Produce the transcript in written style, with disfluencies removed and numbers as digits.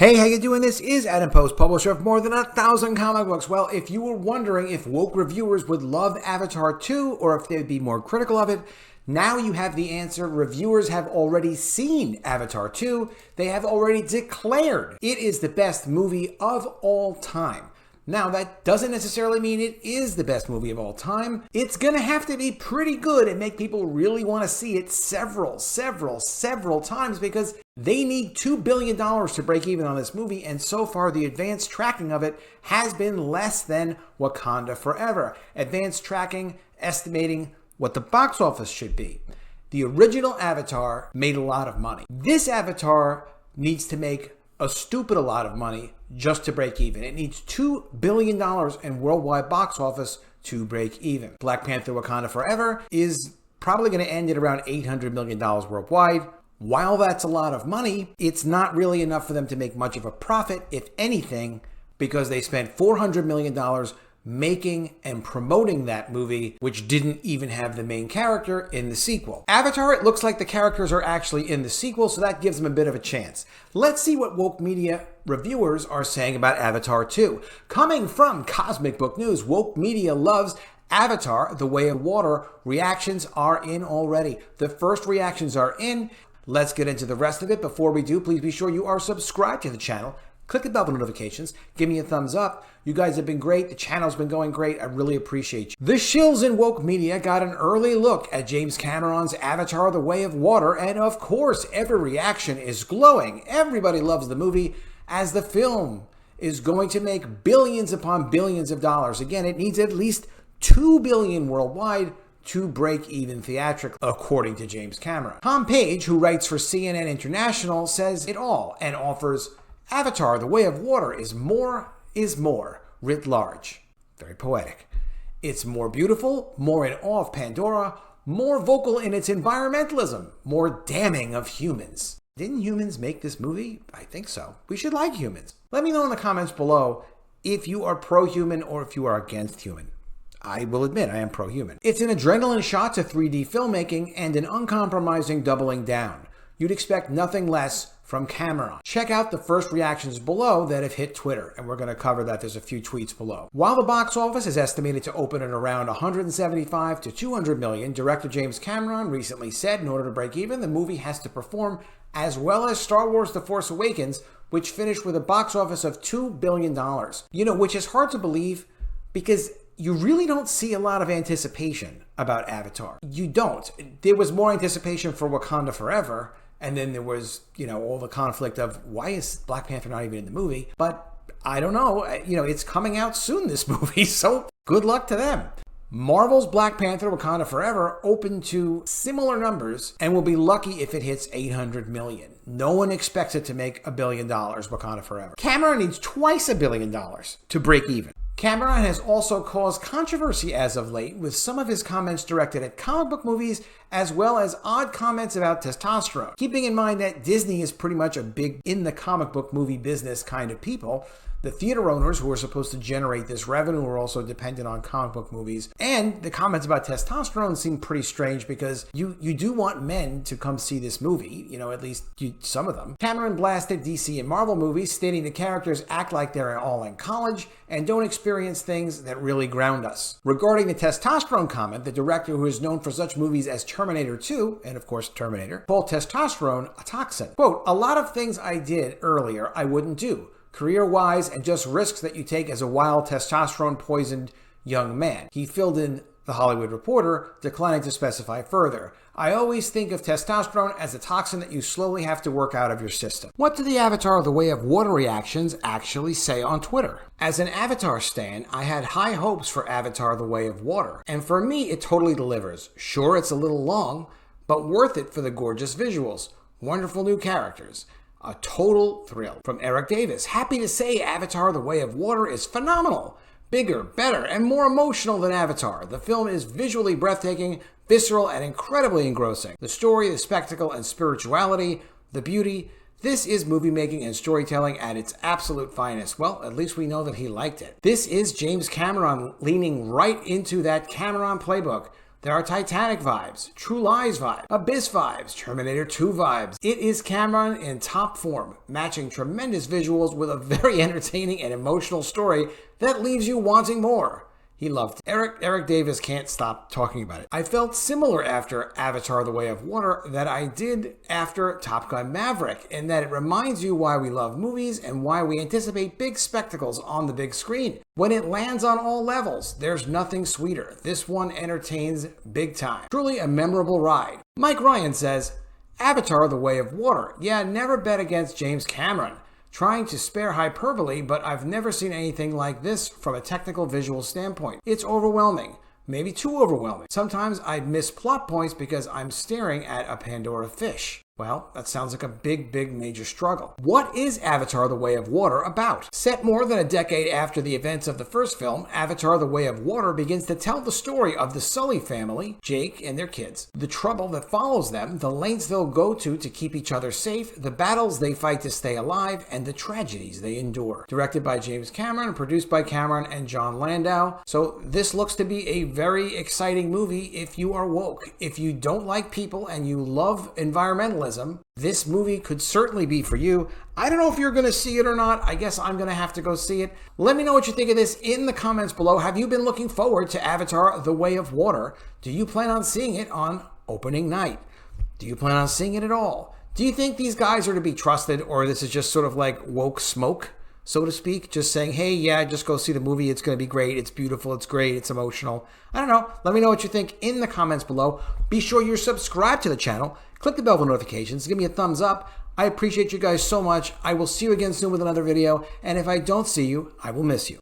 Hey, how you doing? This is Adam Post, publisher of more than 1,000 comic books. Well, if you were wondering if woke reviewers would love Avatar 2 or if they'd be more critical of it, now you have the answer. Reviewers have already seen Avatar 2. They have already declared it is the best movie of all time. Now, that doesn't necessarily mean it is the best movie of all time. It's going to have to be pretty good and make people really want to see it several times because they need $2 billion to break even on this movie, and so far the advanced tracking of it has been less than Wakanda Forever. Advanced tracking estimating what the box office should be. The original Avatar made a lot of money. This Avatar needs to make a stupid lot of money just to break even. It needs $2 billion in worldwide box office to break even. Black Panther Wakanda Forever is probably going to end at around $800 million worldwide. While that's a lot of money, it's not really enough for them to make much of a profit, if anything, because they spent $400 million making and promoting that movie, which didn't even have the main character in the sequel. Avatar, it looks like the characters are actually in the sequel, so that gives them a bit of a chance. Let's see what woke media reviewers are saying about Avatar 2. Coming from Cosmic Book News, woke media loves Avatar, The Way of Water. Reactions are in already. The first reactions are in. Let's get into the rest of it. Before we do, please be sure you are subscribed to the channel. Click the bell for notifications. Give me a thumbs up. You guys have been great. The channel's been going great. I really appreciate you. The shills in woke media got an early look at James Cameron's Avatar: The Way of Water, and of course, every reaction is glowing. Everybody loves the movie, as the film is going to make billions upon billions of dollars. Again, it needs at least $2 billion worldwide to break even theatrically, according to James Cameron. Tom Page, who writes for CNN International, says it all and offers Avatar: The Way of Water is more, writ large. Very poetic. It's more beautiful, more in awe of Pandora, more vocal in its environmentalism, more damning of humans. Didn't humans make this movie? I think so. We should like humans. Let me know in the comments below if you are pro-human or if you are against human. I will admit I am pro-human. It's an adrenaline shot to 3D filmmaking and an uncompromising doubling down. You'd expect nothing less from Cameron. Check out the first reactions below that have hit Twitter, and we're going to cover that. There's a few tweets below. While the box office is estimated to open at around 175 to 200 million, director James Cameron recently said in order to break even, the movie has to perform as well as Star Wars The Force Awakens, which finished with a box office of $2 billion. You know, which is hard to believe because you really don't see a lot of anticipation about Avatar. You don't. There was more anticipation for Wakanda Forever, and then there was, all the conflict of why is Black Panther not even in the movie? But I don't know. It's coming out soon, this movie, so good luck to them. Marvel's Black Panther Wakanda Forever opened to similar numbers and will be lucky if it hits 800 million. No one expects it to make $1 billion, Wakanda Forever. Cameron needs twice $1 billion to break even. Cameron has also caused controversy as of late with some of his comments directed at comic book movies as well as odd comments about testosterone. Keeping in mind that Disney is pretty much a big in the comic book movie business kind of people, the theater owners who are supposed to generate this revenue are also dependent on comic book movies. And the comments about testosterone seem pretty strange because you do want men to come see this movie, at least some of them. Cameron blasted DC and Marvel movies, stating the characters act like they're all in college and don't experience things that really ground us. Regarding the testosterone comment, the director, who is known for such movies as Terminator 2, and of course Terminator, called testosterone a toxin. Quote, "A lot of things I did earlier I wouldn't do, career-wise, and just risks that you take as a wild testosterone-poisoned young man." He filled in The Hollywood Reporter, declining to specify further. "I always think of testosterone as a toxin that you slowly have to work out of your system." What do the Avatar: The Way of Water reactions actually say on Twitter? As an Avatar stan, I had high hopes for Avatar: The Way of Water, and for me, it totally delivers. Sure, it's a little long, but worth it for the gorgeous visuals, wonderful new characters. A total thrill. From Eric Davis, happy to say Avatar: The Way of Water is phenomenal. Bigger, better, and more emotional than Avatar. The film is visually breathtaking, visceral, and incredibly engrossing. The story, the spectacle, and spirituality, the beauty. This is movie making and storytelling at its absolute finest. Well, at least we know that he liked it. This is James Cameron leaning right into that Cameron playbook. There are Titanic vibes, True Lies vibes, Abyss vibes, Terminator 2 vibes. It is Cameron in top form, matching tremendous visuals with a very entertaining and emotional story that leaves you wanting more. He loved it. Eric Davis can't stop talking about it. I felt similar after Avatar: The Way of Water that I did after Top Gun: Maverick, in that it reminds you why we love movies and why we anticipate big spectacles on the big screen. When it lands on all levels, there's nothing sweeter. This one entertains big time. Truly a memorable ride. Mike Ryan says, Avatar: The Way of Water. Yeah, never bet against James Cameron. Trying to spare hyperbole, but I've never seen anything like this from a technical visual standpoint. It's overwhelming. Maybe too overwhelming. Sometimes I'd miss plot points because I'm staring at a Pandora fish. Well, that sounds like a big major struggle. What is Avatar: The Way of Water about? Set more than a decade after the events of the first film, Avatar: The Way of Water begins to tell the story of the Sully family, Jake and their kids, the trouble that follows them, the lengths they'll go to keep each other safe, the battles they fight to stay alive, and the tragedies they endure. Directed by James Cameron, produced by Cameron and John Landau. So this looks to be a very exciting movie if you are woke. If you don't like people and you love environmentalism, this movie could certainly be for you. I don't know if you're going to see it or not. I guess I'm going to have to go see it. Let me know what you think of this in the comments below. Have you been looking forward to Avatar: The Way of Water? Do you plan on seeing it on opening night? Do you plan on seeing it at all? Do you think these guys are to be trusted, or this is just sort of like woke smoke, so to speak? Just saying, hey, yeah, just go see the movie. It's going to be great. It's beautiful. It's great. It's emotional. I don't know. Let me know what you think in the comments below. Be sure you're subscribed to the channel. Click the bell for notifications. Give me a thumbs up. I appreciate you guys so much. I will see you again soon with another video. And if I don't see you, I will miss you.